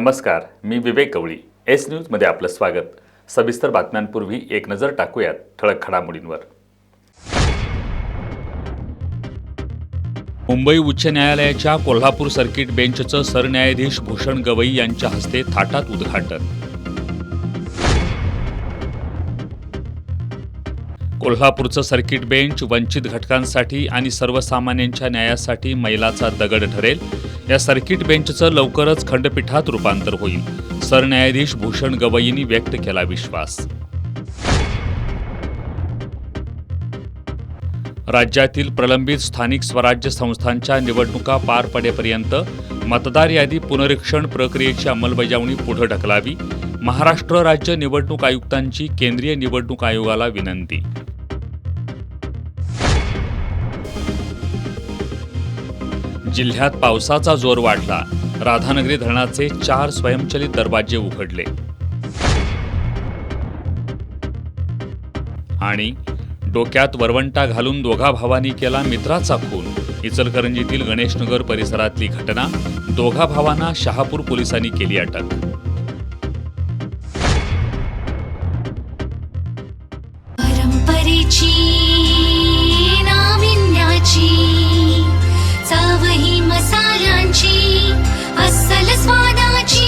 नमस्कार, मी विवेक गवळी. एस न्यूजमध्ये आपलं स्वागत. सविस्तर बातम्यांपूर्वी एक नजर टाकूयात ठळक घडामोडींवर. मुंबई उच्च न्यायालयाच्या कोल्हापूर सर्किट बेंचचं सरन्यायाधीश भूषण गवई यांच्या हस्ते थाटात उद्घाटन. कोल्हापूरचं सर्किट बेंच वंचित घटकांसाठी आणि सर्वसामान्यांच्या न्यायासाठी मैलाचा दगड ठरेल. या सर्किट बेंचचं लवकरच खंडपीठात रूपांतर होईल. सरन्यायाधीश भूषण गवईंनी व्यक्त केला विश्वास. राज्यातील प्रलंबित स्थानिक स्वराज्य संस्थांच्या निवडणुका पार पडेपर्यंत मतदार यादी पुनरीक्षण प्रक्रियेची अंमलबजावणी पुढे ढकलावी. महाराष्ट्र राज्य निवडणूक आयुक्तांची केंद्रीय निवडणूक आयोगाला विनंती. जिल्ह्यात पावसाचा जोर वाढला. राधानगरी धरणाचे 4 स्वयंचलित दरवाजे उघडले. आणि डोक्यात वरवंटा घालून दोघा भावांनी केला मित्राचा खून. इचलकरंजीतील गणेशनगर परिसरातली घटना. दोघा भावांना शहापूर पोलिसांनी केली अटक. परंपरेची नाविन्याची चवही मसाल्यांची अस्सल स्वादाची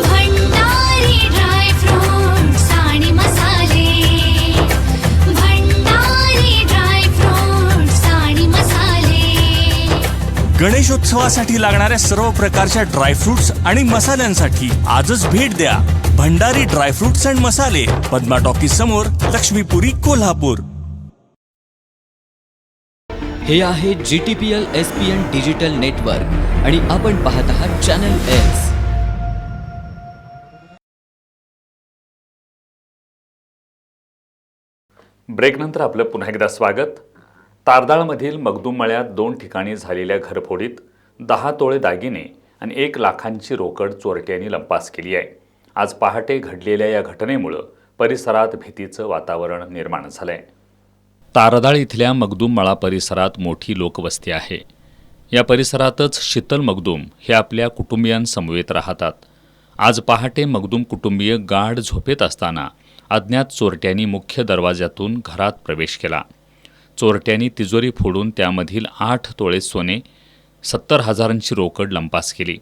भंडारी ड्रायफ्रुट्स आणि मसाले. भंडारी ड्रायफ्रुट्स आणि मसाले. गणेशोत्सवासाठी लागणाऱ्या सर्व प्रकारच्या ड्रायफ्रुट्स आणि मसाल्यांसाठी आजच भेट द्या. भंडारी ड्रायफ्रुट्स अँड मसाले, पद्मा टॉकीज समोर, लक्ष्मीपुरी, कोल्हापूर. हे आहे GTPL SPN डिजिटल नेटवर्क आणि आपण पाहत आहात चॅनल एस. ब्रेकनंतर आपलं पुन्हा एकदा स्वागत. तारदाळमधील मगदूम मळ्यात 2 ठिकाणी झालेल्या घरफोडीत 10 तोळे दागिने आणि 1 लाखांची रोकड चोरट्यांनी लंपास केली आहे. आज पहाटे घडलेल्या या घटनेमुळे परिसरात भीतीचं वातावरण निर्माण झालंय. तारदाळ इथल्या मगदूम मळा परिसरात मोठी लोकवस्ती आहे. या परिसरातच शीतल मगदूम हे आपल्या कुटुंबियांसमवेत राहतात. आज पहाटे मगदूम कुटुंबीय गाढ झोपेत असताना अज्ञात चोरट्यांनी मुख्य दरवाजातून घरात प्रवेश केला. चोरट्यांनी तिजोरी फोडून त्यामधील 8 तोळे सोने, 70,000ची रोकड लंपास केली.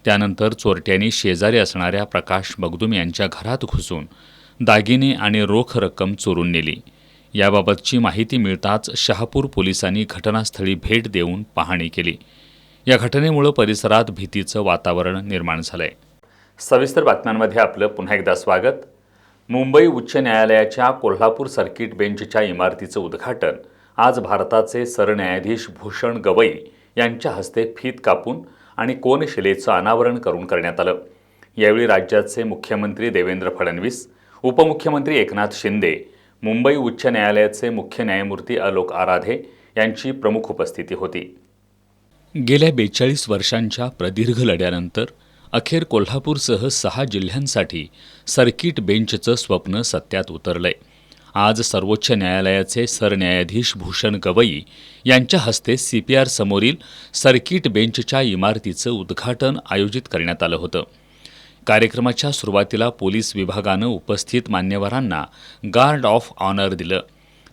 त्यानंतर चोरट्यांनी शेजारी असणाऱ्या प्रकाश मगदूम यांच्या घरात घुसून दागिने आणि रोख रक्कम चोरून नेली. याबाबतची माहिती मिळताच शहापूर पोलिसांनी घटनास्थळी भेट देऊन पाहणी केली. या घटनेमुळे परिसरात भीतीचं वातावरण निर्माण झालंय. सविस्तर बातम्यांमध्ये आपलं पुन्हा एकदा स्वागत. मुंबई उच्च न्यायालयाच्या कोल्हापूर सर्किट बेंचच्या इमारतीचं उद्घाटन आज भारताचे सरन्यायाधीश भूषण गवई यांच्या हस्ते फीत कापून आणि कोनशिलेचं अनावरण करून करण्यात आलं. यावेळी राज्याचे मुख्यमंत्री देवेंद्र फडणवीस, उपमुख्यमंत्री एकनाथ शिंदे, मुंबई उच्च न्यायालयाचे मुख्य न्यायमूर्ती आलोक आराधे यांची प्रमुख उपस्थिती होती. गेल्या 42 वर्षांच्या प्रदीर्घ लढ्यानंतर अखेर कोल्हापूरसह 6 जिल्ह्यांसाठी सर्किट बेंचचं स्वप्न सत्यात उतरलंय. आज सर्वोच्च न्यायालयाचे सरन्यायाधीश भूषण गवई यांच्या हस्ते CPR समोरील सर्किट बेंचच्या इमारतीचं उद्घाटन आयोजित करण्यात आलं होतं. कार्यक्रमाच्या सुरुवातीला पोलीस विभागानं उपस्थित मान्यवरांना गार्ड ऑफ ऑनर दिलं.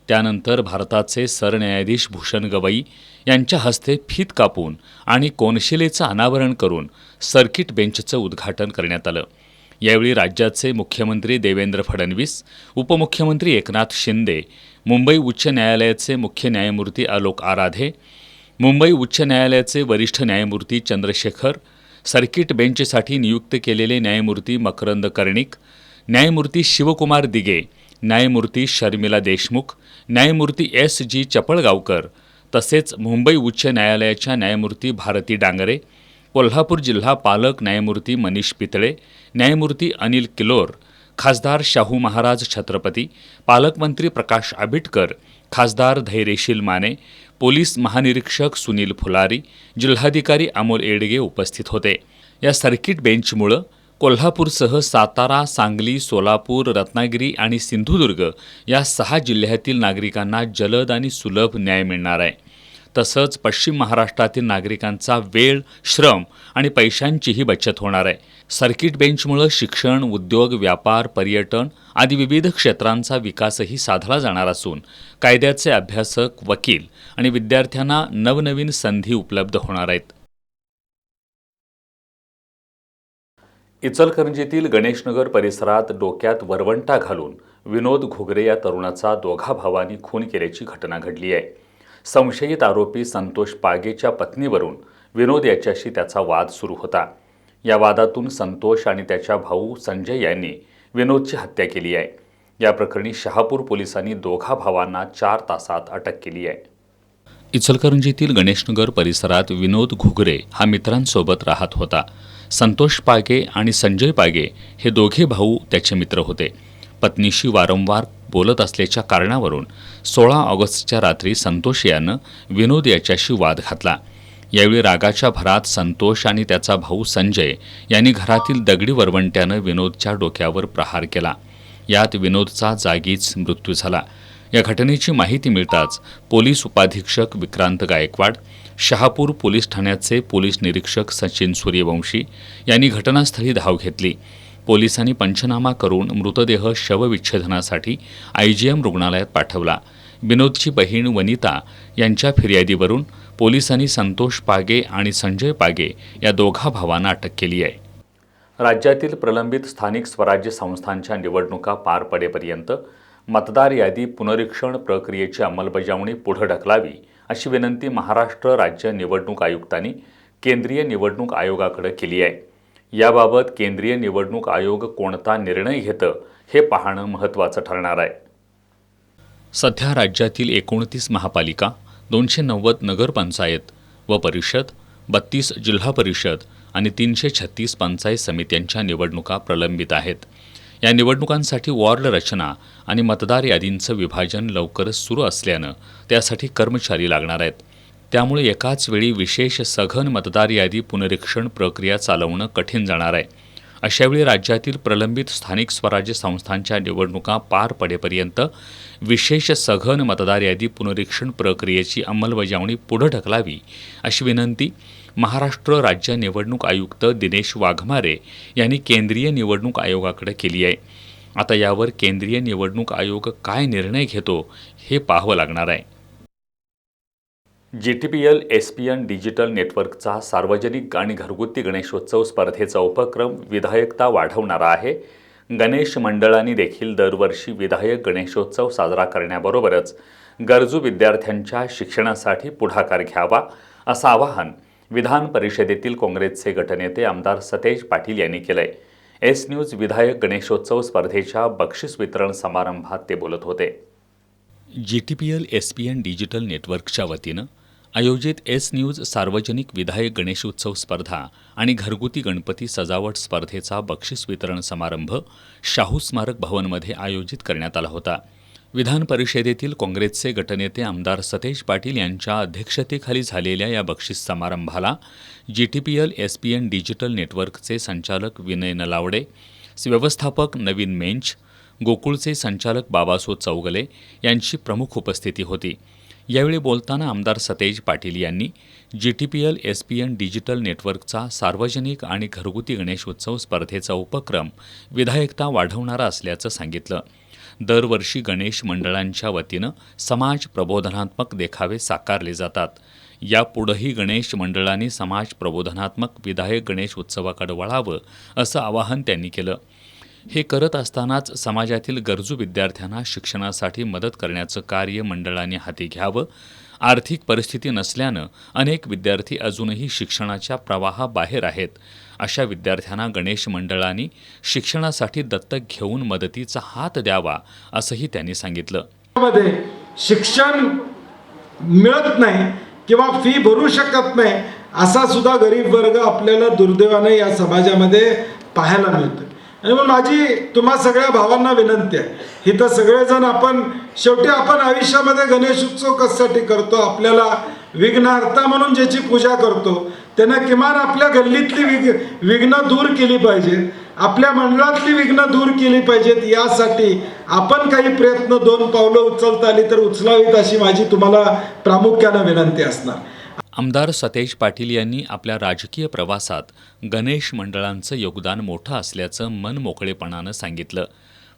त्यानंतर भारताचे सरन्यायाधीश भूषण गवई यांच्या हस्ते फीत कापून आणि कोनशिलेचं अनावरण करून सर्किट बेंचचं उद्घाटन करण्यात आलं. यावेळी राज्याचे मुख्यमंत्री देवेंद्र फडणवीस, उपमुख्यमंत्री एकनाथ शिंदे, मुंबई उच्च न्यायालयाचे मुख्य न्यायमूर्ती आलोक आराधे, मुंबई उच्च न्यायालयाचे वरिष्ठ न्यायमूर्ती चंद्रशेखर, सर्किट बेंचसाठी नियुक्त केलेले न्यायमूर्ती मकरंद कर्णिक, न्यायमूर्ती शिवकुमार दिगे, न्यायमूर्ती शर्मिला देशमुख, न्यायमूर्ती SG चपळगावकर तसेच मुंबई उच्च न्यायालयाच्या न्यायमूर्ती भारती डांगरे, कोल्हापूर जिल्हा पालक न्यायमूर्ती मनीष पितळे, न्यायमूर्ती अनिल किलोर, खासदार शाहू महाराज छत्रपती, पालकमंत्री प्रकाश आबिटकर, खासदार धैर्यशील माने, पोलीस महानिरीक्षक सुनील फुलारी, जिल्हाधिकारी अमोल एडगे उपस्थित होते. या सर्किट बेंचमुळं कोल्हापूरसह सातारा, सांगली, सोलापूर, रत्नागिरी आणि सिंधुदुर्ग या 6 जिल्ह्यातील नागरिकांना जलद आणि सुलभ न्याय मिळणार आहे. तसंच पश्चिम महाराष्ट्रातील नागरिकांचा वेळ, श्रम आणि पैशांचीही बचत होणार आहे. सर्किट बेंचमुळे शिक्षण, उद्योग, व्यापार, पर्यटन आदी विविध क्षेत्रांचा विकासही साधला जाणार असून कायद्याचे अभ्यासक, वकील आणि विद्यार्थ्यांना नवनवीन संधी उपलब्ध होणार आहेत. इचलकरंजीतील गणेशनगर परिसरात डोक्यात वरवंटा घालून विनोद घुगरे या तरुणाचा दोघा भावांनी खून केल्याची घटना घडली आहे. संशयित आरोपी संतोष पागेच्या पत्नीवरून विनोद याच्याशी त्याचा वाद सुरू होता. या वादातून संतोष आणि त्याच्या भाऊ संजय यांनी विनोदची हत्या केली आहे. या प्रकरणी शहापूर पोलिसांनी दोघा भावांना 4 तासात अटक केली आहे. इचलकरंजीतील गणेशनगर परिसरात विनोद घुगरे हा मित्रांसोबत राहत होता. संतोष पागे आणि संजय पागे हे दोघे भाऊ त्याचे मित्र होते. पत्नीशी वारंवार बोलत असल्याच्या कारणावरून 16 ऑगस्टच्या रात्री संतोष यानं विनोद याच्याशी वाद घातला. यावेळी रागाच्या भरात संतोष आणि त्याचा भाऊ संजय यांनी घरातील दगडी वरवंट्यानं विनोदच्या डोक्यावर प्रहार केला. यात विनोदचा जागीच मृत्यू झाला. या घटनेची माहिती मिळताच पोलीस उपाधीक्षक विक्रांत गायकवाड, शहापूर पोलीस ठाण्याचे पोलीस निरीक्षक सचिन सूर्यवंशी यांनी घटनास्थळी धाव घेतली. पोलिसांनी पंचनामा करून मृतदेह शवविच्छेदनासाठी IGM रुग्णालयात पाठवला. विनोदची बहीण वनिता यांच्या फिर्यादीवरून पोलिसांनी संतोष पागे आणि संजय पागे या दोघा भावांना अटक केली आहे. राज्यातील प्रलंबित स्थानिक स्वराज्य संस्थांच्या निवडणुका पार पडेपर्यंत मतदार यादी पुनरीक्षण प्रक्रियेची अंमलबजावणी पुढे ढकलावी अशी विनंती महाराष्ट्र राज्य निवडणूक आयुक्तांनी केंद्रीय निवडणूक आयोगाकडे केली आहे. याबाबत केंद्रीय निवडणूक आयोग कोणता निर्णय घेतं हे पाहणं महत्त्वाचं ठरणार आहे. सध्या राज्यातील 29 महापालिका, 290 नगरपंचायत व परिषद, 32 जिल्हा परिषद आणि 336 पंचायत समित्यांच्या निवडणुका प्रलंबित आहेत. या निवडणुकांसाठी वॉर्ड रचना आणि मतदार यादींचं विभाजन लवकरच सुरू असल्यानं त्यासाठी कर्मचारी लागणार आहेत. त्यामुळे एकाच वेळी विशेष सघन मतदार यादी पुनरीक्षण प्रक्रिया चालवणं कठीण जाणार आहे. अशावेळी राज्यातील प्रलंबित स्थानिक स्वराज्य संस्थांच्या निवडणुका पार पडेपर्यंत विशेष सघन मतदार यादी पुनरीक्षण प्रक्रियेची अंमलबजावणी पुढे ढकलावी अशी विनंती महाराष्ट्र राज्य निवडणूक आयुक्त दिनेश वाघमारे यांनी केंद्रीय निवडणूक आयोगाकडे केली आहे. आता यावर केंद्रीय निवडणूक आयोग काय निर्णय घेतो हे पाहावं लागणार आहे. GTPL SPN डिजिटल नेटवर्कचा सार्वजनिक आणि घरगुती गणेशोत्सव स्पर्धेचा उपक्रम विधायकता वाढवणारा आहे. गणेश मंडळांनी देखील दरवर्षी विधायक गणेशोत्सव साजरा करण्याबरोबरच गरजू विद्यार्थ्यांच्या शिक्षणासाठी पुढाकार घ्यावा असं आवाहन विधान परिषदेतील काँग्रेसचे गटनेते आमदार सतेज पाटील यांनी केलंय. S न्यूज विधायक गणेशोत्सव स्पर्धेच्या बक्षीस वितरण समारंभात ते बोलत होते. GTPL SPN डिजिटल नेटवर्कच्या वतीनं आयोजित S न्यूज सार्वजनिक विधायक गणेशोत्सव स्पर्धा आणि घरगुती गणपती सजावट स्पर्धेचा बक्षीस वितरण समारंभ शाहू स्मारक भवनमध्ये आयोजित करण्यात आला होता. विधान परिषदेतील काँग्रेसचे गटनेते आमदार सतेज पाटील यांच्या अध्यक्षतेखाली झालेल्या या बक्षीस समारंभाला GTPL SPN डिजिटल नेटवर्कचे संचालक विनय नलावडे, व्यवस्थापक नवीन मेंच, गोकुळचे संचालक बाबासो चौगले यांची प्रमुख उपस्थिती होती. यावेळी बोलताना आमदार सतेज पाटील यांनी GTPL SPN डिजिटल नेटवर्कचा सार्वजनिक आणि घरगुती गणेशोत्सव स्पर्धेचा उपक्रम विधायकता वाढवणारा असल्याचं सांगितलं. दरवर्षी गणेश मंडळांच्या वतीनं समाज प्रबोधनात्मक देखावे साकारले जातात. यापुढेही गणेश मंडळांनी समाज प्रबोधनात्मक विधायक गणेश उत्सवाकडे वळावं असं आवाहन त्यांनी केलं. हे करत असतानाच समाजातील गरजू विद्यार्थ्यांना शिक्षणासाठी मदत करण्याचं कार्य मंडळांनी हाती घ्यावं. आर्थिक परिस्थिती नसल्यानं अनेक विद्यार्थी अजूनही शिक्षणाच्या प्रवाहाबाहेर आहेत. अशा विद्यार्थ्यांना गणेश मंडळांनी शिक्षणासाठी दत्तक घेऊन मदतीचा हात द्यावा असंही त्यांनी सांगितलं. शिक्षण मिळत नाही किंवा फी भरू शकत नाही असा सुद्धा गरीब वर्ग आपल्याला दुर्दैवाने या समाजामध्ये पाहायला मिळतो. आणि मग माझी तुम्हा सगळ्या भावांना विनंती आहे, इथं सगळेजण आपण शेवटी आपण आयुष्यामध्ये गणेश उत्सव कशासाठी करतो, आपल्याला विघ्नहर्ता म्हणून ज्याची पूजा करतो त्यानं किमान आपल्या गल्लीतली विघ्न दूर केली पाहिजेत, आपल्या मंडळातली विघ्न दूर केली पाहिजेत. यासाठी आपण काही प्रयत्न 2 पावलं उचलता आली तर उचलावीत अशी माझी तुम्हाला प्रामुख्यानं विनंती असणार. आमदार सतेज पाटील यांनी आपल्या राजकीय प्रवासात गणेश मंडळांचं योगदान मोठं असल्याचं मनमोकळेपणानं सांगितलं.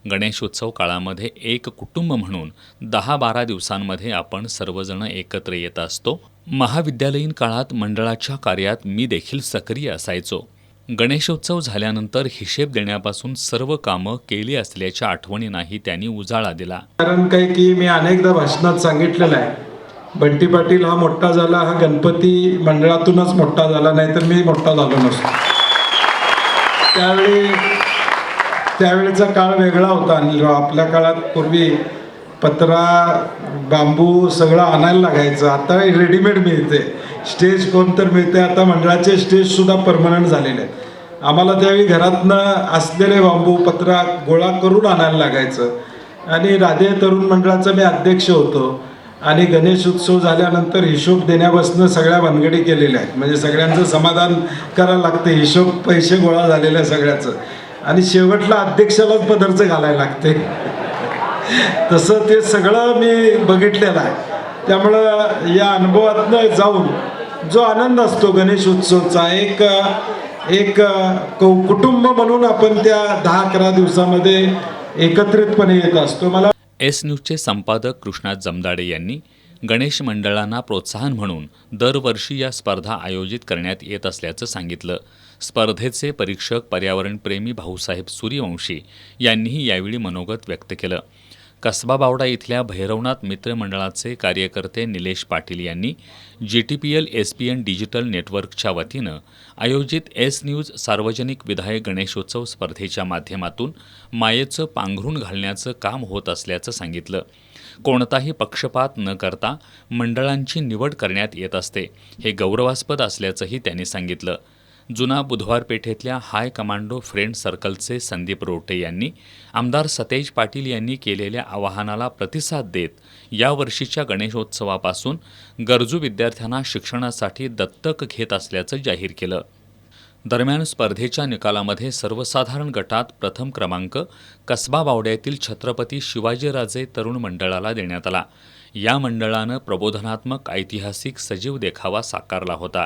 गणेशोत्सव काळामध्ये एक कुटुंब म्हणून 10-12 दिवसांमध्ये आपण सर्वजण एकत्र येत असतो. महाविद्यालयीन काळात मंडळाच्या कार्यात मी देखील सक्रिय असायचो. गणेशोत्सव झाल्यानंतर हिशेब देण्यापासून सर्व कामं केली असल्याच्या आठवणींनाही त्यांनी उजाळा दिला. कारण काय की मी अनेकदा भाषणात सांगितलेलं आहे, बंटी पाटील हा मोठा झाला हा गणपती मंडळातूनच मोठा झाला, नाही तर मी मोठा झालो नसतो. त्यावेळेचा काळ वेगळा होता. अनिलराव, आपल्या काळात पूर्वी पत्रा बांबू सगळं आणायला लागायचं. आता रेडीमेड मिळते, स्टेज कोणतर मिळते. आता मंडळाचे स्टेजसुद्धा परमनंट झालेले आहेत. आम्हाला त्यावेळी घरातनं असलेले बांबू पत्रा गोळा करून आणायला लागायचं. आणि राधे तरुण मंडळाचा मी अध्यक्ष होतो. आणि गणेश उत्सव झाल्यानंतर हिशोब देण्यापासून सगळ्या भानगडी केलेल्या आहेत. म्हणजे सगळ्यांचं समाधान करायला लागतं, हिशोब पैसे गोळा झालेलं आहे सगळ्याचं. आणि शेवटला अध्यक्षालाच पदरचं घालायला लागते. तसं ते सगळं मी बघितलेलं आहे. त्यामुळं या अनुभवातनं जाऊन जो आनंद असतो गणेश उत्सवचा, एक कुटुंब म्हणून आपण त्या 10-11 दिवसामध्ये एकत्रितपणे येत असतो. मला एस न्यूजचे संपादक कृष्णा जमदाडे यांनी गणेश मंडळांना प्रोत्साहन म्हणून दरवर्षी या स्पर्धा आयोजित करण्यात येत असल्याचं सांगितलं. स्पर्धेचे परीक्षक पर्यावरणप्रेमी भाऊसाहेब सूर्यवंशी यांनीही यावेळी मनोगत व्यक्त केलं. कसबा बावडा इथल्या भैरवनाथ मित्रमंडळाचे कार्यकर्ते निलेश पाटील यांनी GTPL SPN डिजिटल नेटवर्कच्या वतीनं आयोजित एस न्यूज सार्वजनिक विधायक गणेशोत्सव स्पर्धेच्या माध्यमातून मायेचं पांघरूण घालण्याचं काम होत असल्याचं सांगितलं. कोणताही पक्षपात न करता मंडळांची निवड करण्यात येत असते, हे गौरवास्पद असल्याचंही त्यांनी सांगितलं. जुना बुधवार पेठेतल्या हाय कमांडो फ्रेंड सर्कलचे संदीप रोटे यांनी आमदार सतेज पाटील यांनी केलेल्या आवाहनाला प्रतिसाद देत यावर्षीच्या गणेशोत्सवापासून गरजू विद्यार्थ्यांना शिक्षणासाठी दत्तक घेत असल्याचं जाहीर केलं. दरम्यान स्पर्धेच्या निकालामध्ये सर्वसाधारण गटात प्रथम क्रमांक कसबा बावड्यातील छत्रपती शिवाजीराजे तरुण मंडळाला देण्यात आला. या मंडळानं प्रबोधनात्मक ऐतिहासिक सजीव देखावा साकारला होता.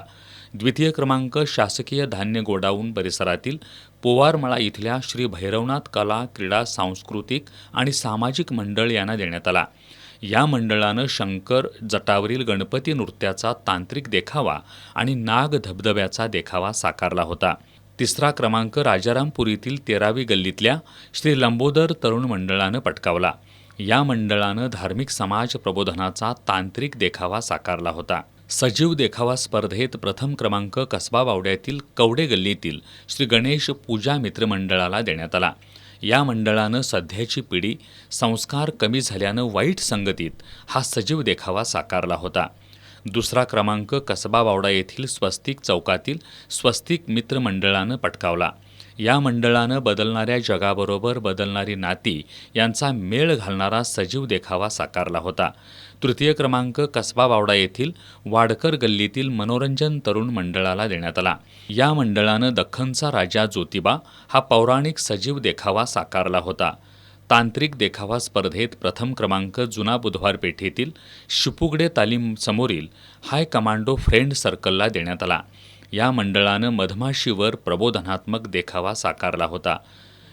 द्वितीय क्रमांक शासकीय धान्य गोडाऊन परिसरातील पोवारमळा इथल्या श्री भैरवनाथ कला क्रीडा सांस्कृतिक आणि सामाजिक मंडळ यांना देण्यात आला. या मंडळानं शंकर जटावरील गणपती नृत्याचा तांत्रिक देखावा आणि नाग धबधब्याचा देखावा साकारला होता. तिसरा क्रमांक राजारामपुरीतील 13वी गल्लीतल्या श्री लंबोदर तरुण मंडळानं पटकावला. या मंडळानं धार्मिक समाज प्रबोधनाचा तांत्रिक देखावा साकारला होता. सजीव देखावा स्पर्धेत प्रथम क्रमांक कसबा बावड्यातील कवडे गल्लीतील श्री गणेश पूजा मित्रमंडळाला देण्यात आला. या मंडळानं सध्याची पिढी संस्कार कमी झाल्यानं वाईट संगतीत हा सजीव देखावा साकारला होता. दुसरा क्रमांक कसबा बावडा येथील स्वस्तिक चौकातील स्वस्तिक मित्र मंडळानं पटकावला. या मंडळानं बदलणाऱ्या जगाबरोबर बदलणारी नाती यांचा मेळ घालणारा सजीव देखावा साकारला होता. तृतीय क्रमांक कसबा बावडा येथील वाडकर गल्लीतील मनोरंजन तरुण मंडळाला देण्यात आला. या मंडळानं दख्खनचा राजा ज्योतिबा हा पौराणिक सजीव देखावा साकारला होता. तांत्रिक देखावा स्पर्धेत प्रथम क्रमांक जुना बुधवार पेठेतील शिपुगडे तालीम समोरील हाय कमांडो फ्रेंड सर्कलला देण्यात आला. या मंडळानं मधमाशीवर प्रबोधनात्मक देखावा साकारला होता.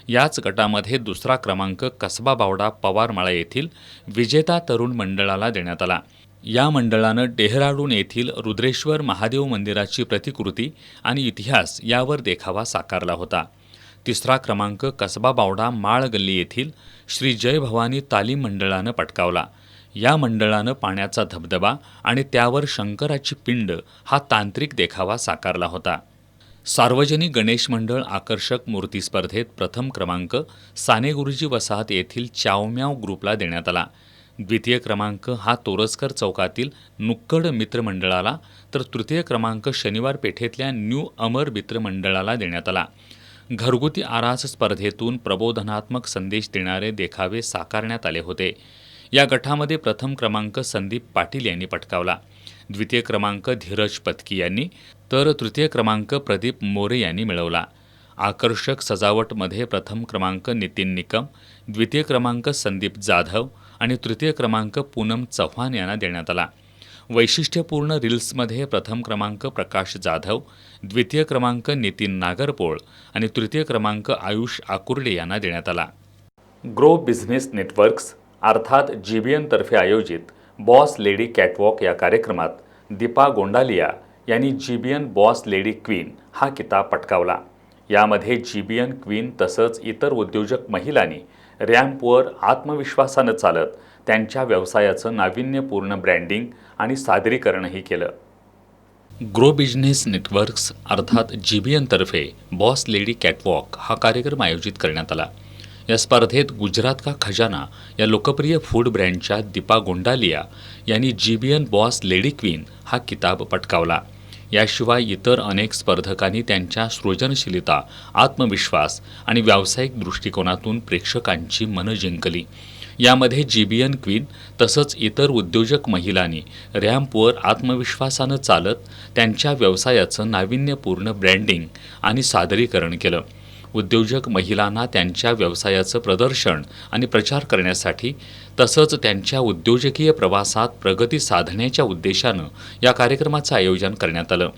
याच गटामध्ये दुसरा क्रमांक कसबा बावडा पवारमाळा येथील विजेता तरुण मंडळाला देण्यात आला. या मंडळानं डेहराडून येथील रुद्रेश्वर महादेव मंदिराची प्रतिकृती आणि इतिहास यावर देखावा साकारला होता. तिसरा क्रमांक कसबा बावडा माळ गल्ली येथील श्री जय भवानी तालीम मंडळानं पटकावला. या मंडळानं पाण्याचा धबधबा आणि त्यावर शंकराची पिंड हा तांत्रिक देखावा साकारला होता. सार्वजनिक गणेश मंडळ आकर्षक मूर्ती स्पर्धेत प्रथम क्रमांक साने गुरुजी वसाहत येथील चावम्याव ग्रुपला देण्यात आला. द्वितीय क्रमांक हा तोरसकर चौकातील नुक्कड मित्रमंडळाला तर तृतीय क्रमांक शनिवार पेठेतल्या न्यू अमर मित्रमंडळाला देण्यात आला. घरगुती आरास स्पर्धेतून प्रबोधनात्मक संदेश देणारे देखावे साकारण्यात आले होते. या गटामध्ये प्रथम क्रमांक संदीप पाटील यांनी पटकावला. द्वितीय क्रमांक धीरज पत्की यांनी, तर तृतीय क्रमांक प्रदीप मोरे यांनी मिळवला. आकर्षक सजावटमध्ये प्रथम क्रमांक नितीन निकम, द्वितीय क्रमांक संदीप जाधव आणि तृतीय क्रमांक पूनम चव्हाण यांना देण्यात आला. वैशिष्ट्यपूर्ण रील्समध्ये प्रथम क्रमांक प्रकाश जाधव, द्वितीय क्रमांक नितीन नागरपोळ आणि तृतीय क्रमांक आयुष आकुर्डे यांना देण्यात आला. ग्रो बिझनेस नेटवर्क्स अर्थात GBN तर्फे आयोजित बॉस लेडी कॅटवॉक या कार्यक्रमात दीपा गोंडालिया यांनी GBN बॉस लेडी क्वीन हा किताब पटकावला. यामध्ये GBN क्वीन तसंच इतर उद्योजक महिलांनी रॅम्पवर आत्मविश्वासानं चालत त्यांच्या व्यवसायाचं नाविन्यपूर्ण ब्रँडिंग आणि सादरीकरणही केलं. ग्रो बिझनेस नेटवर्क्स अर्थात GBN तर्फे बॉस लेडी कॅटवॉक हा कार्यक्रम आयोजित करण्यात आला. या स्पर्धेत गुजरात का खजाना या लोकप्रिय फूड ब्रँडच्या दीपा गोंडालिया यांनी GBN बॉस लेडी क्वीन हा किताब पटकावला. याशिवाय इतर अनेक स्पर्धकांनी त्यांच्या सृजनशीलता, आत्मविश्वास आणि व्यावसायिक दृष्टिकोनातून प्रेक्षकांची मनं जिंकली. यामध्ये GBN क्वीन तसंच इतर उद्योजक महिलांनी रॅम्पवर आत्मविश्वासानं चालत त्यांच्या व्यवसायाचं नाविन्यपूर्ण ब्रँडिंग आणि सादरीकरण केलं. उद्योजक महिलांना त्यांच्या व्यवसायाचं प्रदर्शन आणि प्रचार करण्यासाठी तसंच त्यांच्या उद्योजकीय प्रवासात प्रगती साधण्याच्या उद्देशानं या कार्यक्रमाचं आयोजन करण्यात आलं.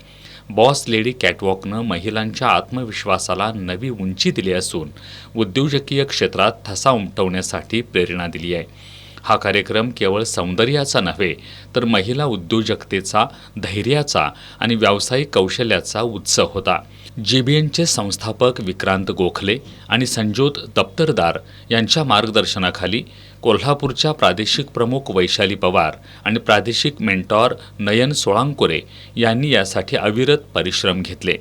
बॉस लेडी कॅटवॉकनं महिलांच्या आत्मविश्वासाला नवी उंची दिली असून उद्योजकीय क्षेत्रात ठसा उमटवण्यासाठी प्रेरणा दिली आहे. हा कार्यक्रम केवळ सौंदर्याचा नव्हे तर महिला उद्योजकतेचा, धैर्याचा आणि व्यावसायिक कौशल्याचा उत्सव होता. GBNचे संस्थापक विक्रांत गोखले आणि संजोत दप्तरदार यांच्या मार्गदर्शनाखाली कोल्हापूरच्या प्रादेशिक प्रमुख वैशाली पवार आणि प्रादेशिक मेंटॉर नयन सोळांकुरे यांनी यासाठी अविरत परिश्रम घेतले.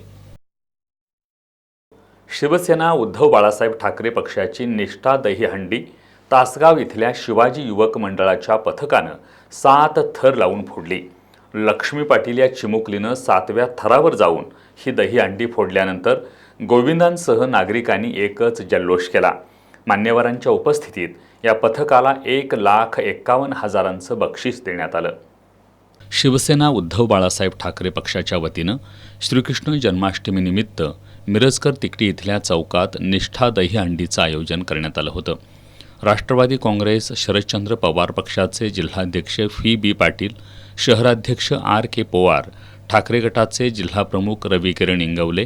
शिवसेना उद्धव बाळासाहेब ठाकरे पक्षाची निष्ठा दहीहंडी तासगाव इथल्या शिवाजी युवक मंडळाच्या पथकानं 7 थर लावून फोडली. लक्ष्मी पाटील या चिमुकलीनं 7व्या थरावर जाऊन ही दहीहंडी फोडल्यानंतर गोविंदांसह नागरिकांनी एकच जल्लोष केला. मान्यवरांच्या उपस्थितीत या पथकाला 1,51,000चं बक्षीस देण्यात आलं. शिवसेना उद्धव बाळासाहेब ठाकरे पक्षाच्या वतीनं श्रीकृष्ण जन्माष्टमीनिमित्त मिरजकर तिकटी इथल्या चौकात निष्ठा दहीहंडीचं आयोजन करण्यात आलं होतं. राष्ट्रवादी काँग्रेस शरदचंद्र पवार पक्षाचे जिल्हाध्यक्ष FB पाटील, शहराध्यक्ष RK पवार, ठाकरे गटाचे जिल्हाप्रमुख रविकिरण इंगवले,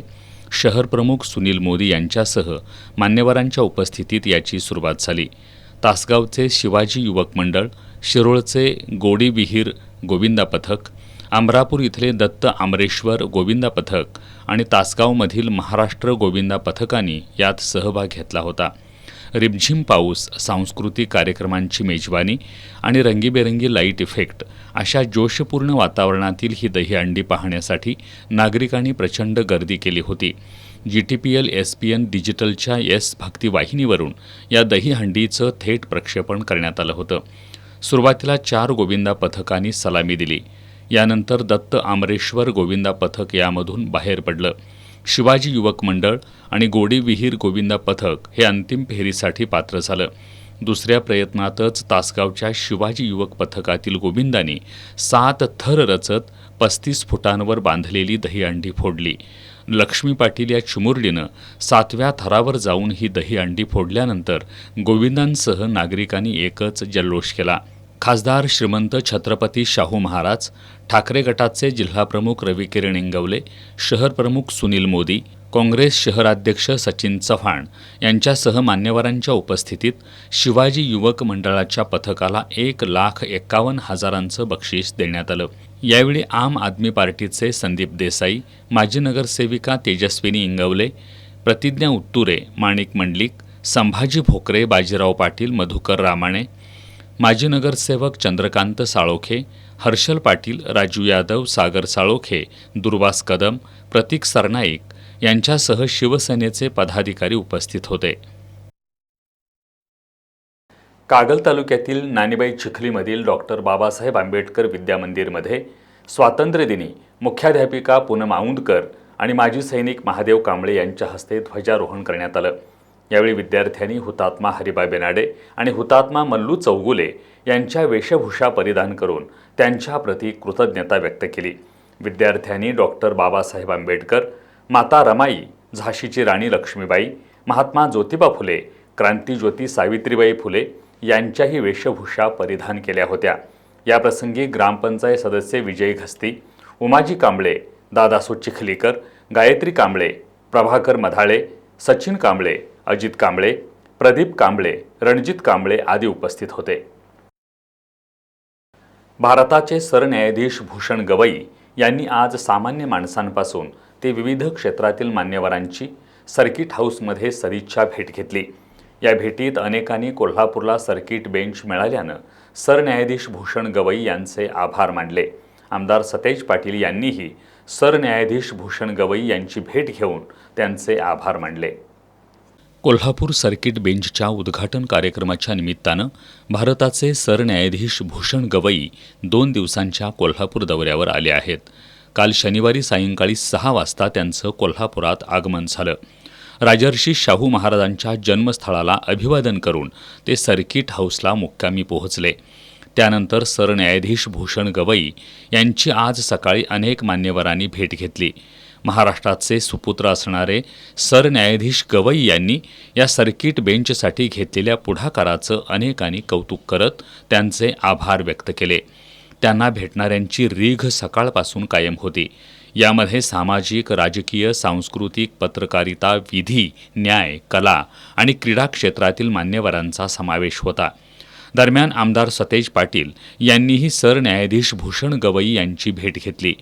शहर प्रमुख सुनील मोदी यांच्यासह मान्यवरांच्या उपस्थितीत याची सुरुवात झाली. तासगावचे शिवाजी युवक मंडळ, शिरोळचे गोडी विहीर गोविंदा पथक, अमरापूर इथले दत्त आमरेश्वर गोविंदा पथक आणि तासगावमधील महाराष्ट्र गोविंदा पथकांनी यात सहभाग घेतला होता. रिमझिम पाऊस, सांस्कृतिक कार्यक्रमांची मेजवानी आणि रंगीबेरंगी लाईट इफेक्ट अशा जोशपूर्ण वातावरणातील ही दहीहंडी पाहण्यासाठी नागरिकांनी प्रचंड गर्दी केली होती. GTPL SPN डिजिटलच्या S भक्ती वाहिनीवरून या दहीहंडीचं थेट प्रक्षेपण करण्यात आलं होतं. सुरुवातीला 4 गोविंदा पथकांनी सलामी दिली. यानंतर दत्त आमरेश्वर गोविंदा पथक यामधून बाहेर पडलं. शिवाजी युवक मंडळ आणि गोडी विहीर गोविंदा पथक हे अंतिम फेरीसाठी पात्र झालं. दुसऱ्या प्रयत्नातच तासगावच्या शिवाजी युवक पथकातील गोविंदांनी 7 थर रचत 35 फुटांवर बांधलेली दहीहंडी फोडली. लक्ष्मी पाटील या चिमुरडीनं 7व्या थरावर जाऊन ही दहीहंडी फोडल्यानंतर गोविंदांसह नागरिकांनी एकच जल्लोष केला. खासदार श्रीमंत छत्रपती शाहू महाराज, ठाकरे गटाचे जिल्हाप्रमुख रविकिरण इंगवले, शहर प्रमुख सुनील मोदी, काँग्रेस शहराध्यक्ष सचिन चव्हाण यांच्यासह मान्यवरांच्या उपस्थितीत शिवाजी युवक मंडळाच्या पथकाला 1,51,000चं बक्षीस देण्यात आलं. यावेळी आम आदमी पार्टीचे संदीप देसाई, माजी नगरसेविका तेजस्विनी इंगवले, प्रतिज्ञा उत्तुरे, माणिक मंडलिक, संभाजी भोकरे, बाजीराव पाटील, मधुकर रामाणे, माजी नगरसेवक चंद्रकांत साळोखे, हर्षल पाटील, राजू यादव, सागर साळोखे, दुर्वास कदम, प्रतीक सरनाईक यांच्यासह शिवसेनेचे पदाधिकारी उपस्थित होते. कागल तालुक्यातील नानीबाई चिखलीमधील डॉक्टर बाबासाहेब आंबेडकर विद्यामंदिरमध्ये स्वातंत्र्यदिनी मुख्याध्यापिका पूनम औंधकर आणि माजी सैनिक महादेव कांबळे यांच्या हस्ते ध्वजारोहण करण्यात आलं. यावेळी विद्यार्थ्यांनी हुतात्मा हरिबा बेनाडे आणि हुतात्मा मल्लू चौगुले यांच्या वेशभूषा परिधान करून त्यांच्याप्रती कृतज्ञता व्यक्त केली. विद्यार्थ्यांनी डॉक्टर बाबासाहेब आंबेडकर, माता रमाई, झाशीची राणी लक्ष्मीबाई, महात्मा ज्योतिबा फुले, क्रांतिज्योती सावित्रीबाई फुले यांच्याही वेशभूषा परिधान केल्या होत्या. याप्रसंगी ग्रामपंचायत सदस्य विजय घस्ती, उमाजी कांबळे, दादासो चिखलीकर, गायत्री कांबळे, प्रभाकर मधाळे, सचिन कांबळे, अजित कांबळे, प्रदीप कांबळे, रणजित कांबळे आदी उपस्थित होते. भारताचे सरन्यायाधीश भूषण गवई यांनी आज सामान्य माणसांपासून ते विविध क्षेत्रातील मान्यवरांची सर्किट हाऊसमध्ये सदिच्छा भेट घेतली. या भेटीत अनेकांनी कोल्हापूरला सर्किट बेंच मिळाल्यानं सरन्यायाधीश भूषण गवई यांचे आभार मानले. आमदार सतेज पाटील यांनीही सरन्यायाधीश भूषण गवई यांची भेट घेऊन त्यांचे आभार मानले. कोल्हापूर सर्किट बेंचच्या उद्घाटन कार्यक्रमाच्या निमित्तानं भारताचे सरन्यायाधीश भूषण गवई 2 दिवसांच्या कोल्हापूर दौऱ्यावर आले आहेत. काल शनिवारी सायंकाळी 6 वाजता त्यांचं कोल्हापुरात आगमन झालं. राजर्षी शाहू महाराजांच्या जन्मस्थळाला अभिवादन करून ते सर्किट हाऊसला मुक्कामी पोहोचले. त्यानंतर सरन्यायाधीश भूषण गवई यांची आज सकाळी अनेक मान्यवरांनी भेट घेतली. महाराष्ट्राचे सुपुत्र असणारे सरन्यायाधीश गवई यांनी या सर्किट बेंचसाठी घेतलेल्या पुढाकाराचं अनेकांनी कौतुक करत त्यांचे आभार व्यक्त केले. त्यांना भेटणाऱ्यांची रीघ सकाळपासून कायम होती. यामध्ये सामाजिक, राजकीय, सांस्कृतिक, पत्रकारिता, विधी, न्याय, कला आणि क्रीडा क्षेत्रातील मान्यवरांचा समावेश होता. दरम्यान आमदार सतेज पाटील यांनीही सरन्यायाधीश भूषण गवई यांची भेट घेतली.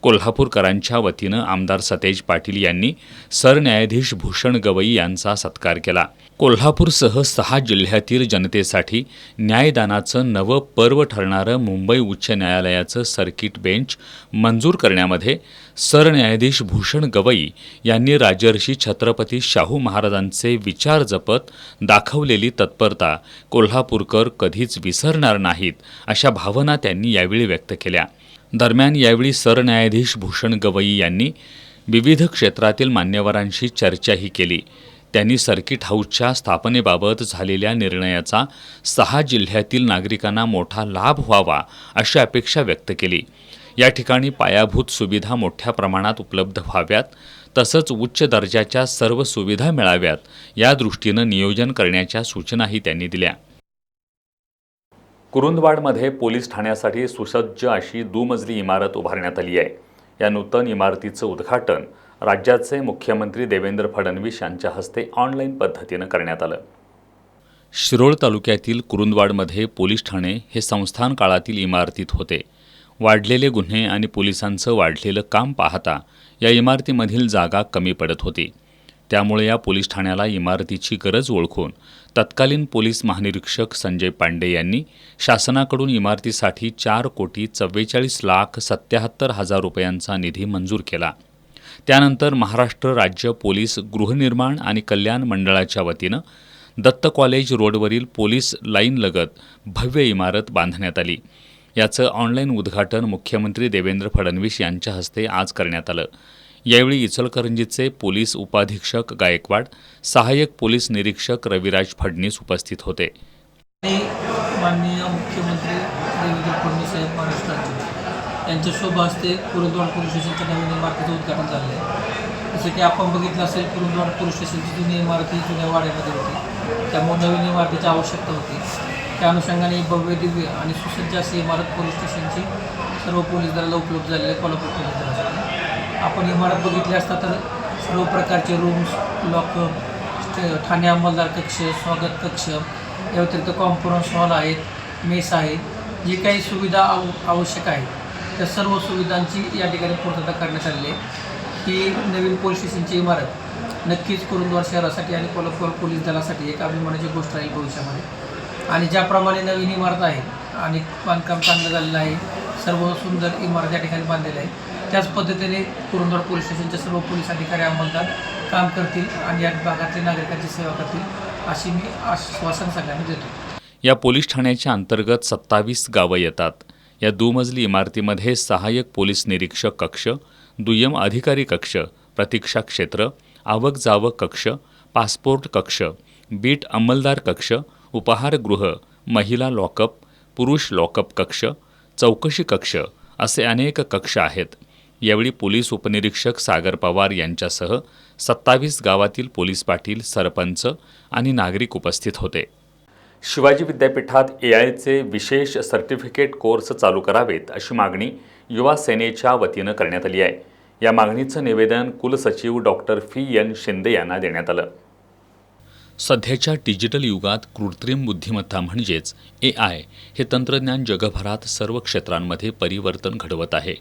कोल्हापूरकरांच्या वतीनं आमदार सतेज पाटील यांनी सरन्यायाधीश भूषण गवई यांचा सत्कार केला. कोल्हापूरसह 6 जिल्ह्यातील जनतेसाठी न्यायदानाचं नवं पर्व ठरणारं मुंबई उच्च न्यायालयाचं सर्किट बेंच मंजूर करण्यामध्ये सरन्यायाधीश भूषण गवई यांनी राजर्षी छत्रपती शाहू महाराजांचे विचार जपत दाखवलेली तत्परता कोल्हापूरकर कधीच विसरणार नाहीत, अशा भावना त्यांनी यावेळी व्यक्त केल्या. दरम्यान यावेळी सरन्यायाधीश भूषण गवई यांनी विविध क्षेत्रातील मान्यवरांशी चर्चाही केली. त्यांनी सर्किट हाऊसच्या स्थापनेबाबत झालेल्या निर्णयाचा 6 जिल्ह्यातील नागरिकांना मोठा लाभ व्हावा अशी अपेक्षा व्यक्त केली. या ठिकाणी पायाभूत सुविधा मोठ्या प्रमाणात उपलब्ध व्हाव्यात, तसंच उच्च दर्जाच्या सर्व सुविधा मिळाव्यात या दृष्टीनं नियोजन करण्याच्या सूचनाही त्यांनी दिल्या. कुरुंदवाडमध्ये पोलीस ठाण्यासाठी सुसज्ज अशी दुमजली इमारत उभारण्यात आली आहे. या नूतन इमारतीचं उद्घाटन राज्याचे मुख्यमंत्री देवेंद्र फडणवीस यांच्या हस्ते ऑनलाईन पद्धतीनं करण्यात आलं. शिरोळ तालुक्यातील कुरुंदवाडमध्ये पोलीस ठाणे हे संस्थान काळातील इमारतीत होते. वाढलेले गुन्हे आणि पोलिसांचं वाढलेलं काम पाहता या इमारतीमधील जागा कमी पडत होती. त्यामुळे या पोलीस ठाण्याला इमारतीची गरज ओळखून तत्कालीन पोलीस महानिरीक्षक संजय पांडे यांनी शासनाकडून इमारतीसाठी 4,44,77,000 रुपयांचा निधी मंजूर केला. त्यानंतर महाराष्ट्र राज्य पोलीस गृहनिर्माण आणि कल्याण मंडळाच्या वतीनं दत्त कॉलेज रोडवरील पोलीस लाईनलगत भव्य इमारत बांधण्यात आली. याचं ऑनलाईन उद्घाटन मुख्यमंत्री देवेंद्र फडणवीस यांच्या हस्ते आज करण्यात आलं. यावेळी इचलकरंजीचे पोलीस उपाधीक्षक गायकवाड, सहाय्यक पोलीस निरीक्षक रविराज फडणीस उपस्थित होते. माननीय मुख्यमंत्री देवेंद्र फडणवीस साहेब महाराष्ट्राचे यांच्या शुभ हस्ते कुरुंदवाड पोलीस स्टेशनच्या नवीन इमारतीचं उद्घाटन झालं आहे. जसं की आपण बघितलं असेल, कुरुंदवाड पोलीस स्टेशनची जुनी इमारत ही जुन्या वाड्यामध्ये होती, त्यामुळे नवीन इमारतीची आवश्यकता होती. त्या अनुषंगाने भव्य दिव्य आणि सुसज्ज अशी इमारत पोलीस स्टेशनची सर्व पोलीस दलाला उपलब्ध झालेली आहे. कोल्हापूर पोलीस दलासाठी आपण इमारत बघितली असता तर सर्व प्रकारचे रूम्स, लॉकअप, ठाणे अंमलदार कक्ष, स्वागत कक्ष, या व्यतिरिक्त कॉन्फरन्स हॉल आहेत, मेस आहेत, जी काही सुविधा आवश्यक आहे त्या सर्व सुविधांची या ठिकाणी पूर्तता करण्यात आलेली आहे. ही नवीन पोलीस स्टेशनची इमारत नक्कीच कुरुंदवाड शहरासाठी आणि कोल्हापूर पोलीस दलासाठी एक अभिमानाची गोष्ट राहील भविष्यामध्ये. आणि ज्याप्रमाणे नवीन इमारत आहे आणि बांधकाम चांगलं झालेलं आहे, सर्व सुंदर इमारत या ठिकाणी बांधलेल्या आहे, त्याच पद्धतीने कुरुंदवाड पोलीस स्टेशनचे सर्व पोलीस अधिकारी अंमलदार काम करतील आणि या भागातल्या नागरिकांची सेवा करतील, अशी मी आश्वासन सगळ्यांना देतो. या पोलीस ठाण्याच्या अंतर्गत 27 गावं येतात. या दुमजली इमारतीमध्ये सहाय्यक पोलीस निरीक्षक कक्ष, दुय्यम अधिकारी कक्ष, प्रतीक्षा क्षेत्र, आवक जावक कक्ष, पासपोर्ट कक्ष, बीट अंमलदार कक्ष, उपहारगृह, महिला लॉकअप, पुरुष लॉकअप कक्ष, चौकशी कक्ष असे अनेक कक्ष आहेत. यावेळी पोलीस उपनिरीक्षक सागर पवार यांच्यासह 27 गावातील पोलीस पाटील, सरपंच आणि नागरिक उपस्थित होते. शिवाजी विद्यापीठात AIचे विशेष सर्टिफिकेट कोर्स चालू करावेत अशी मागणी युवा सेनेच्या वतीनं करण्यात आली आहे. या मागणीचं निवेदन कुलसचिव डॉक्टर FN शिंदे यांना देण्यात आलं. सध्याच्या डिजिटल युगात कृत्रिम बुद्धिमत्ता म्हणजेच AI हे तंत्रज्ञान जगभरात सर्व क्षेत्रांमध्ये परिवर्तन घडवत आहे.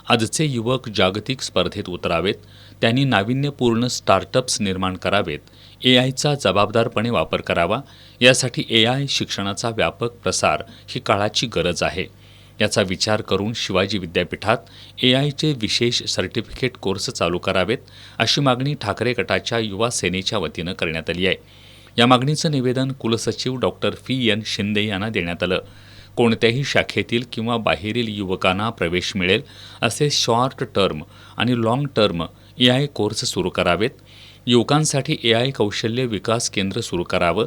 आजचे युवक जागतिक स्पर्धेत उतरावेत, त्यांनी नाविन्यपूर्ण स्टार्टअप्स निर्माण करावेत, AIचा जबाबदारपणे वापर करावा. यासाठी AI शिक्षणाचा व्यापक प्रसार ही काळाची गरज आहे. याचा विचार करून शिवाजी विद्यापीठात AIचे विशेष सर्टिफिकेट कोर्स चालू करावेत अशी मागणी ठाकरे गटाच्या युवा सेनेच्या वतीनं करण्यात आली आहे. या मागणीचं निवेदन कुलसचिव डॉक्टर FN शिंदे यांना देण्यात आलं. कोणत्याही शाखेतील किंवा बाहेरील युवकांना प्रवेश मिळेल असे शॉर्ट टर्म आणि लाँग टर्म AI कोर्स सुरू करावेत. युवकांसाठी AI कौशल्य विकास केंद्र सुरू करावं.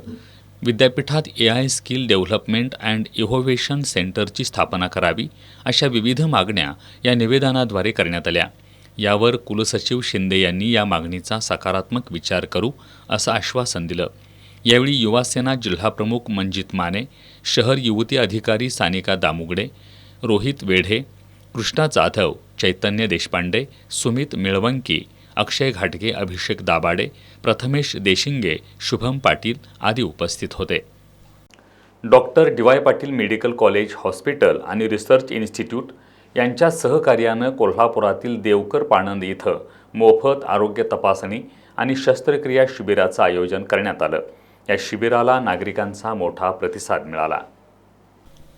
विद्यापीठात AI skill development and innovation सेंटरची स्थापना करावी. अशा विविध मागण्या या निवेदनाद्वारे करण्यात आल्या. यावर कुलसचिव शिंदे यांनी या मागणीचा सकारात्मक विचार करू असं आश्वासन दिलं. यावेळी युवासेना जिल्हाप्रमुख मंजित माने, शहर युवती अधिकारी सानिका दामुगडे, रोहित वेढे, कृष्णा जाधव, चैतन्य देशपांडे, सुमित मिळवंकी, अक्षय घाटगे, अभिषेक दाबाडे, प्रथमेश देशिंगे, शुभम पाटील आदी उपस्थित होते. Doctor DY Patil medical college hospital आणि रिसर्च इन्स्टिट्यूट यांच्या सहकार्यानं कोल्हापुरातील देवकर पाणंद इथं मोफत आरोग्य तपासणी आणि शस्त्रक्रिया शिबिराचं आयोजन करण्यात आलं. या शिबिराला नागरिकांचा मोठा प्रतिसाद मिळाला.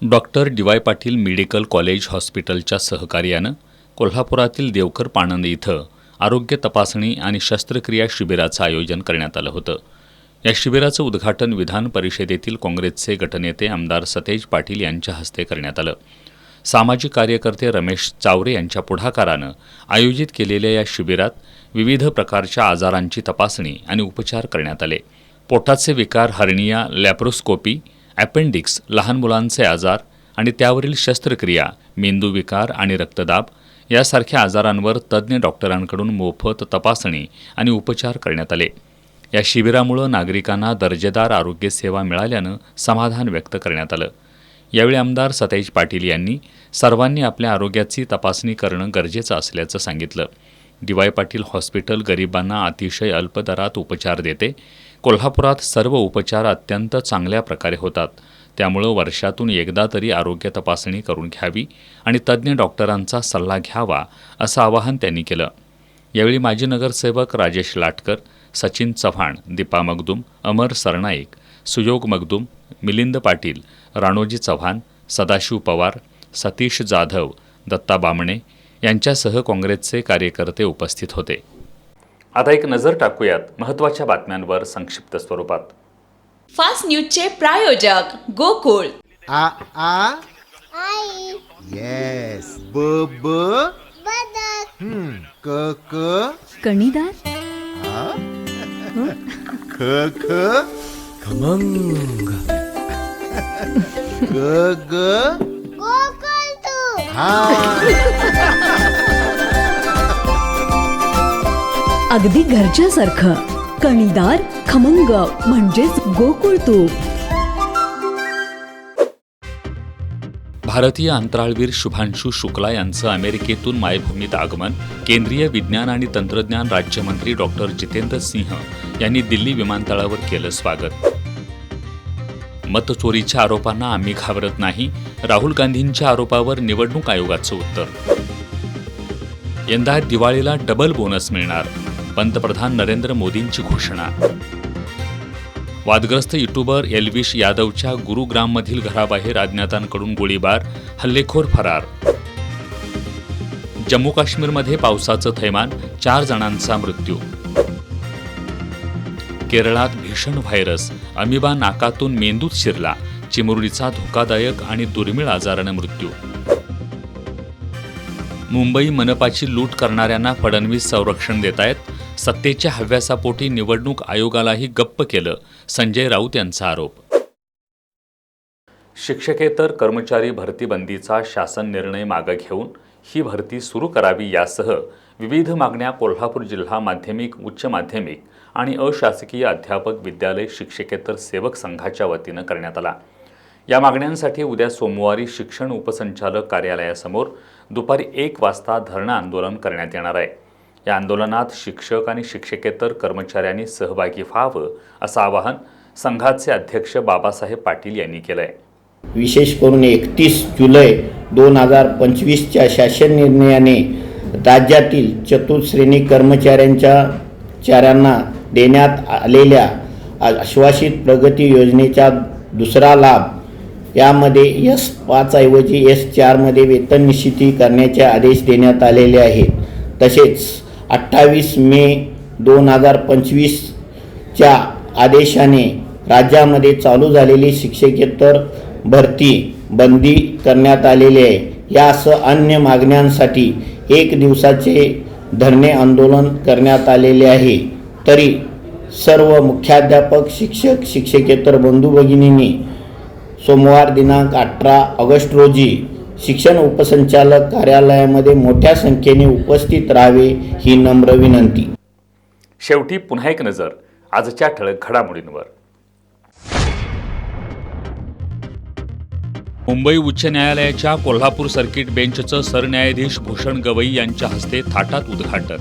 Doctor DY Patil medical college हॉस्पिटलच्या सहकार्यानं कोल्हापुरातील देवकर पाणंद इथं आरोग्य तपासणी आणि शस्त्रक्रिया शिबिराचं आयोजन करण्यात आलं होतं. या शिबिराचं उद्घाटन विधान परिषदेतील काँग्रेसचे गटनेते आमदार सतेज पाटील यांच्या हस्ते करण्यात आलं. सामाजिक कार्यकर्ते रमेश चावरे यांच्या पुढाकारानं आयोजित केलेल्या या शिबिरात विविध प्रकारच्या आजारांची तपासणी आणि उपचार करण्यात आले. पोटाचे विकार, हर्निया, लॅप्रोस्कोपी, अपेंडिक्स, लहान मुलांचे आजार आणि त्यावरील शस्त्रक्रिया, मेंदूविकार आणि रक्तदाब यासारख्या आजारांवर तज्ज्ञ डॉक्टरांकडून मोफत तपासणी आणि उपचार करण्यात आले. या शिबिरामुळे नागरिकांना दर्जेदार आरोग्यसेवा मिळाल्यानं समाधान व्यक्त करण्यात आलं. यावेळी आमदार सतेज पाटील यांनी सर्वांनी आपल्या आरोग्याची तपासणी करणं गरजेचं असल्याचं सांगितलं. DY पाटील हॉस्पिटल गरिबांना अतिशय अल्प दरात उपचार देते. कोल्हापुरात सर्व उपचार अत्यंत चांगल्या प्रकारे होतात. त्यामुळं वर्षातून एकदा तरी आरोग्य तपासणी करून घ्यावी आणि तज्ज्ञ डॉक्टरांचा सल्ला घ्यावा असं आवाहन त्यांनी केलं. यावेळी माजी नगरसेवक राजेश लाटकर, सचिन चव्हाण, दीपा मगदूम, अमर सरनाईक, सुयोग मगदूम, मिलिंद पाटील, राणोजी चव्हाण, सदाशिव पवार, सतीश जाधव, दत्ता बामणे यांच्यासह काँग्रेसचे कार्यकर्ते उपस्थित होते. आता एक नजर टाकूयात महत्त्वाच्या बातम्यांवर संक्षिप्त स्वरूपात. फास्ट न्यूजचे प्रायोजक गोकुळ. आ आ आई येस ब ब बदक क क कणीदार ख ख खमंग ग ग गोकुळ अगदी घरच्यासारखं कणीदार खमंग म्हणजेच गोकुळ तूप. भारतीय अंतराळवीर शुभांशु शुक्ला यांचं अमेरिकेतून मायभूमीत आगमन. केंद्रीय विज्ञान आणि तंत्रज्ञान राज्यमंत्री डॉक्टर जितेंद्र सिंह यांनी दिल्ली विमानतळावर केलं स्वागत. मतचोरीच्या आरोपांना आम्ही घाबरत नाही, राहुल गांधींच्या आरोपावर निवडणूक आयोगाचं उत्तर. यंदा दिवाळीला डबल बोनस मिळणार, पंतप्रधान नरेंद्र मोदींची घोषणा. वादग्रस्त युट्यूबर एल्विश यादवच्या गुरुग्राममधील घराबाहेर अज्ञातांकडून गोळीबार, हल्लेखोर फरार. जम्मू काश्मीरमध्ये पावसाचं थैमान, 4 जणांचा मृत्यू. केरळात भीषण व्हायरस, अमिबा नाकातून मेंदूत शिरला, चिमुरडीचा धोकादायक आणि दुर्मिळ आजारानं मृत्यू. मुंबई मनपाची लूट करणाऱ्यांना फडणवीस संरक्षण देत आहेत. सत्तेच्या हव्यासापोटी निवडणूक आयोगालाही गप्प केलं, संजय राऊत यांचा आरोप. शिक्षकेतर कर्मचारी भरती बंदीचा शासन निर्णय मागे घेऊन ही भरती सुरू करावी यासह विविध मागण्या कोल्हापूर जिल्हा माध्यमिक, उच्च माध्यमिक आणि अशासकीय अध्यापक विद्यालय शिक्षकेतर सेवक संघाच्या वतीनं करण्यात आला. या मागण्यांसाठी उद्या सोमवारी शिक्षण उपसंचालक कार्यालयासमोर दुपारी 1 वाजता धरणं आंदोलन करण्यात येणार आहे. या आंदोलनात शिक्षक आणि शिक्षकेतर कर्मचाऱ्यांनी सहभागी व्हावं असं आवाहन संघाचे अध्यक्ष बाबासाहेब पाटील यांनी केलं आहे. विशेष करून 31 जुलै 2025च्या शासन निर्णयाने राज्यातील चतुश्रेणी कर्मचाऱ्यांना देण्यात आलेल्या आश्वासित प्रगती योजनेचा दुसरा लाभ यामध्ये S5 ऐवजी S4 मध्ये वेतन निश्चिती करण्याचे आदेश देण्यात आलेले आहेत. तसेच 28 मे 2025च्या आदेशाने राज्यामध्ये चालू झालेली शिक्षकेतर भरती बंदी करण्यात आलेली आहे. यासह अन्य मागण्यांसाठी 1 दिवसाचे धरणे आंदोलन करण्यात आलेले आहे. तरी सर्व मुख्याध्यापक, शिक्षक, शिक्षकेतर बंधू भगिनींनी सोमवार दिनांक 18 ऑगस्ट रोजी शिक्षण उपसंचालक कार्यालयामध्ये मोठ्या संख्येने उपस्थित राहावे ही नम्र विनंती. शेवटी पुन्हा एक नजर आजच्या ठळक घडामोडींवर. मुंबई उच्च न्यायालयाच्या कोल्हापूर सर्किट बेंचचं सरन्यायाधीश भूषण गवई यांच्या हस्ते थाटात उद्घाटन.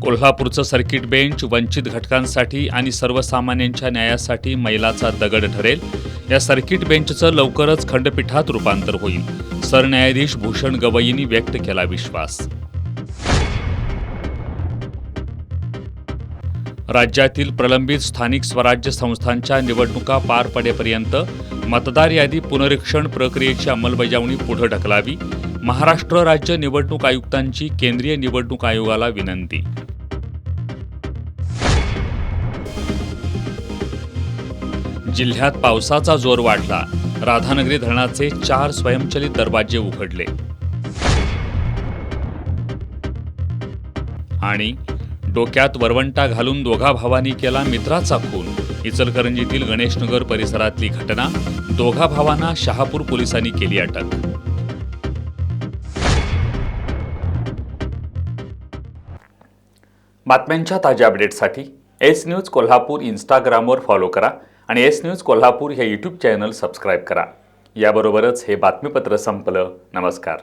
कोल्हापूरचं सर्किट बेंच वंचित घटकांसाठी आणि सर्वसामान्यांच्या न्यायासाठी मैलाचा दगड ठरेल. या सर्किट बेंचचं लवकरच खंडपीठात रूपांतर होईल. सरन्यायाधीश भूषण गवईंनी व्यक्त केला विश्वास. राज्यातील प्रलंबित स्थानिक स्वराज्य संस्थांच्या निवडणुका पार पडेपर्यंत मतदार यादी पुनरीक्षण प्रक्रियेची अंमलबजावणी पुढे ढकलावी. महाराष्ट्र राज्य निवडणूक आयुक्तांची केंद्रीय निवडणूक आयोगाला विनंती. जिल्ह्यात पावसाचा जोर वाढला. राधानगरी धरणाचे 4 स्वयंचलित दरवाजे उघडले. आणि डोक्यात वरवंटा घालून दोघा भावांनी केला मित्राचा खून. इचलकरंजीतील गणेशनगर परिसरातली घटना. दोघा भावांना शहापूर पोलिसांनी केली अटक. बातम्यांच्या ताज्या अपडेट्ससाठी एस न्यूज कोल्हापूर इंस्टाग्रामवर फॉलो करा आणि एस न्यूज कोल्हापूर हे यूट्यूब चॅनल सबस्क्राईब करा. याबरोबरच हे बातमीपत्र संपलं. नमस्कार.